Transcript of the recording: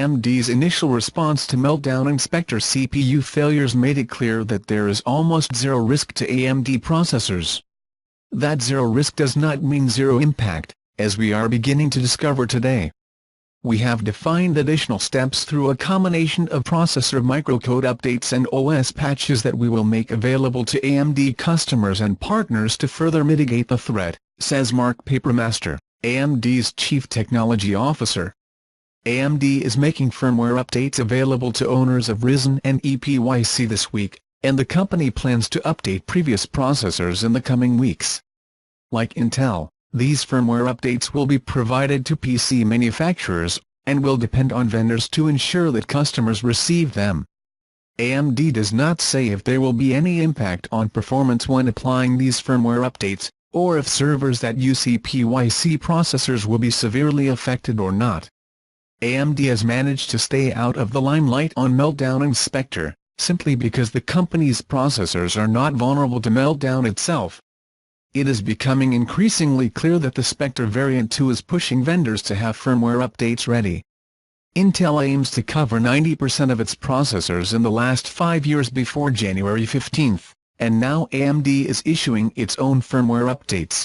AMD's initial response to Meltdown and Specter CPU failures made it clear that there is almost zero risk to AMD processors. That zero risk does not mean zero impact, as we are beginning to discover today. We have defined additional steps through a combination of processor microcode updates and OS patches that we will make available to AMD customers and partners to further mitigate the threat, says Mark Papermaster, AMD's Chief Technology Officer. AMD is making firmware updates available to owners of Ryzen and EPYC this week, and the company plans to update previous processors in the coming weeks. Like Intel, these firmware updates will be provided to PC manufacturers, and will depend on vendors to ensure that customers receive them. AMD does not say if there will be any impact on performance when applying these firmware updates, or if servers that use EPYC processors will be severely affected or not. AMD has managed to stay out of the limelight on Meltdown and Specter, simply because the company's processors are not vulnerable to Meltdown itself. It is becoming increasingly clear that the Specter Variant 2 is pushing vendors to have firmware updates ready. Intel aims to cover 90% of its processors in the last 5 years before January 15, and now AMD is issuing its own firmware updates.